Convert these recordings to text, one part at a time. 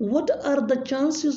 What are the chances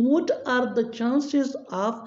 What are the chances of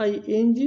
ING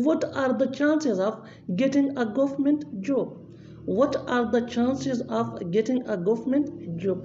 What are the chances of getting a government job। What are the chances of getting a government job।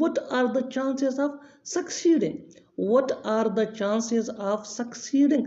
What are the chances of succeeding। What are the chances of succeeding।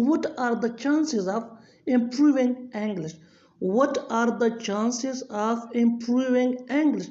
What are the chances of improving English। What are the chances of improving English।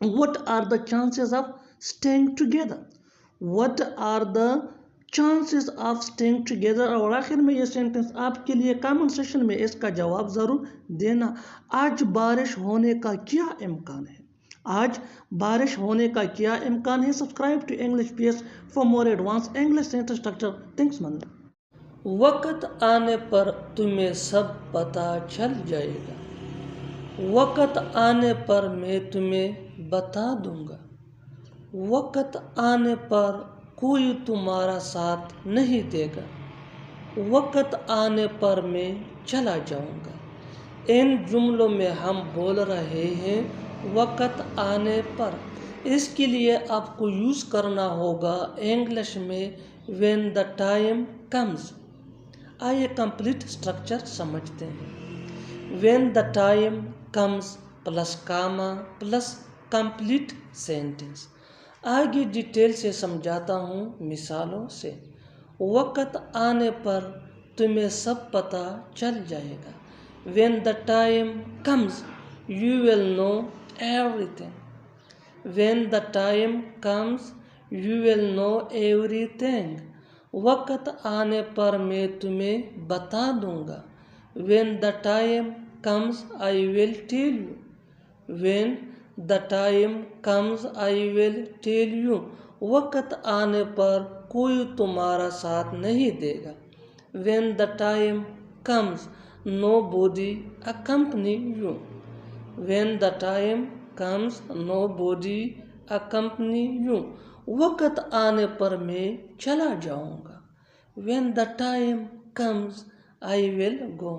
What are the chances of staying together। What are the chances of staying together. اور آخر میں یہ sentence آپ کے لیے comment session میں اس کا جواب ضرور دینا. آج بارش ہونے کا کیا امکان ہے؟ آج بارش ہونے کا کیا امکان ہے؟ Subscribe to English P S for more advance English sentence structure. Thanks man. وقت آنے پر تمہیں سب پتہ چل جائے گا. وقت آنے پر میں تمہیں بتا دوں گا. وقت آنے پر کوئی تمہارا ساتھ نہیں دے گا. وقت آنے پر میں چلا جاؤں گا. ان جملوں میں ہم بول رہے ہیں وقت آنے پر. اس کے لیے آپ کو یوز کرنا ہوگا انگلش میں when the time comes. آئیے کمپلیٹ اسٹرکچر سمجھتے ہیں. when the time comes plus Cama plus complete sentence. آگے ڈیٹیل سے سمجھاتا ہوں مثالوں سے. وقت آنے پر تمہیں سب پتہ چل جائے گا. when the time comes you will know everything. when the time comes you will know everything. وقت آنے پر میں تمہیں بتا دوں گا. when the time comes I will tell you. when the time comes I will tell you. وقت آنے پر کوئی تمہارا ساتھ نہیں دے گا. when the time comes nobody accompany you. when the time comes nobody accompany you. وقت آنے پر میں چلا جاؤں گا. when the time comes I will go.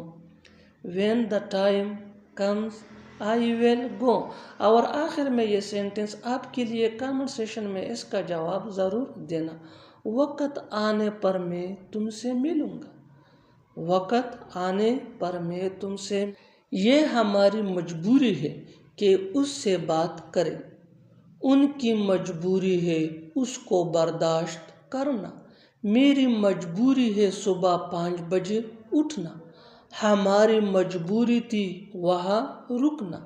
when the time comes I will go. اور آخر میں یہ سینٹنس آپ کے لیے کامنٹ سیشن میں اس کا جواب ضرور دینا. وقت آنے پر میں تم سے ملوں گا. وقت آنے پر میں تم سے. یہ ہماری مجبوری ہے کہ اس سے بات کریں. ان کی مجبوری ہے اس کو برداشت کرنا. میری مجبوری ہے صبح 5 بجے اٹھنا. ہماری مجبوری تھی وہاں رکنا.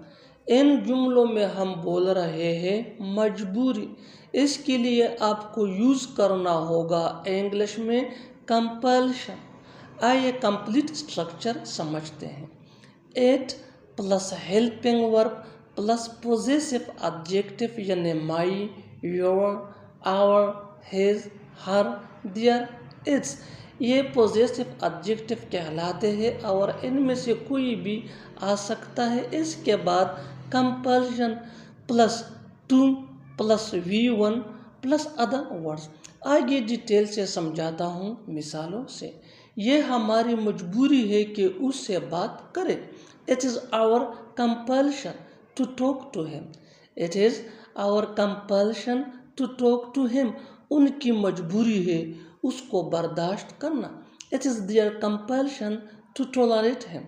ان جملوں میں ہم بول رہے ہیں مجبوری. اس کے لیے آپ کو یوز کرنا ہوگا انگلش میں کمپلشن. آئیے کمپلیٹ اسٹرکچر سمجھتے ہیں. Eight plus helping verb plus possessive objective یعنی my your our his her their its. یہ پوزیسو آبجیکٹو کہلاتے ہیں اور ان میں سے کوئی بھی آ سکتا ہے. اس کے بعد compulsion plus two plus V1 plus other words. آگے ڈیٹیل سے سمجھاتا ہوں مثالوں سے. یہ ہماری مجبوری ہے کہ اس سے بات کریں. It is our compulsion to talk to him. It is our compulsion to talk to him. ان کی مجبوری ہے اس کو برداشت کرنا. It is their compulsion to tolerate him.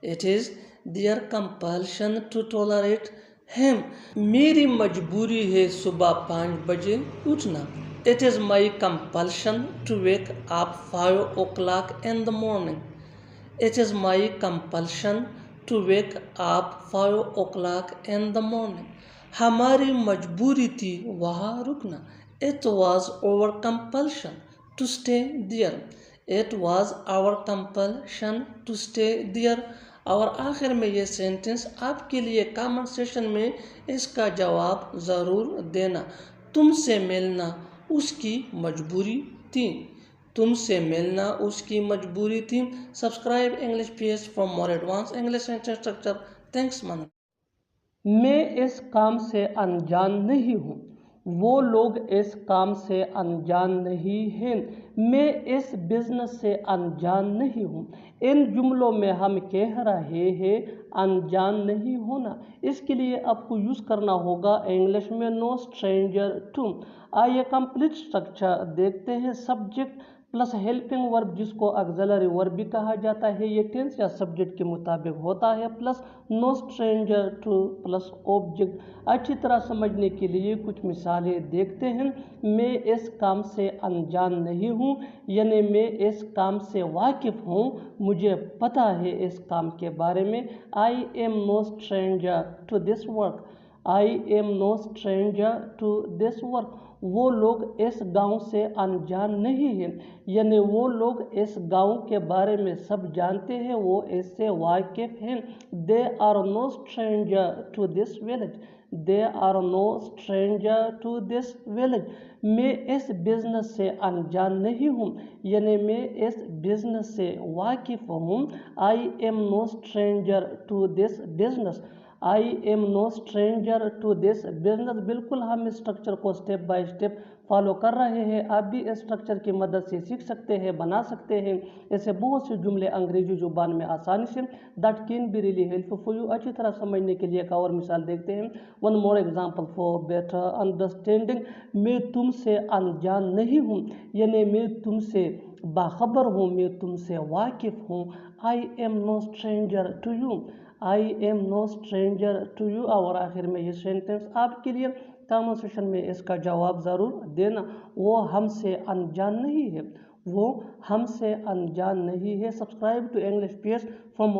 It is their compulsion to tolerate him. میری مجبوری ہے صبح 5 بجے اٹھنا. It is my compulsion to wake up 5 o'clock in the morning. It is my compulsion to wake up 5 o'clock in the morning. ہماری مجبوری تھی وہاں رکنا. It was our compulsion to stay there. It was our compulsion to stay there. اور آخر میں یہ sentence آپ کے لیے کامنٹ سیشن میں اس کا جواب ضرور دینا. تم سے ملنا اس کی مجبوری تھی. تم سے ملنا اس کی مجبوری تھی. Subscribe English P S for more advance English sentence structure. Thanks من. میں اس کام سے انجان نہیں ہوں. وہ لوگ اس کام سے انجان نہیں ہیں. میں اس بزنس سے انجان نہیں ہوں. ان جملوں میں ہم کہہ رہے ہیں انجان نہیں ہونا. اس کے لیے آپ کو یوز کرنا ہوگا انگلش میں نو اسٹرینجر ٹو. آئیے کمپلیٹ اسٹرکچر دیکھتے ہیں. سبجیکٹ پلس ہیلپنگ ورب جس کو آگزیلری ورب بھی کہا جاتا ہے. یہ ٹینس یا سبجیکٹ کے مطابق ہوتا ہے. Plus no stranger two plus object. اچھی طرح سمجھنے کے لیے کچھ مثالیں دیکھتے ہیں. میں اس کام سے انجان نہیں ہوں یعنی میں اس کام سے واقف ہوں. مجھے پتہ ہے اس کام کے بارے میں. I am no stranger to this work. I am no stranger to this work. وہ لوگ اس گاؤں سے انجان نہیں ہیں، یعنی وہ لوگ اس گاؤں کے بارے میں سب جانتے ہیں، وہ اس سے واقف ہیں. They are no stranger to this village. They are no stranger to this village. میں اس بزنس سے انجان نہیں ہوں، یعنی میں اس بزنس سے واقف ہوں. I am no stranger to this business. I am no stranger to this business. بالکل ہم اسٹرکچر کو سٹیپ بائی اسٹیپ فالو کر رہے ہیں. آپ بھی اسٹرکچر کی مدد سے سیکھ سکتے ہیں، بنا سکتے ہیں. ایسے بہت سے جملے انگریزی زبان میں آسانی سے that can be really helpful for you. اچھی طرح سمجھنے کے لیے ایک اور مثال دیکھتے ہیں. One more example for better understanding. میں تم سے انجان نہیں ہوں، یعنی میں تم سے باخبر ہوں، میں تم سے واقف ہوں. I am no stranger to you. I am no stranger to you. اور آخر میں یہ سینٹنس آپ کے لیے کامن سیشن میں اس کا جواب ضرور دینا. وہ ہم سے انجان نہیں ہے، وہ ہم سے انجان نہیں ہے. Subscribe to English pace from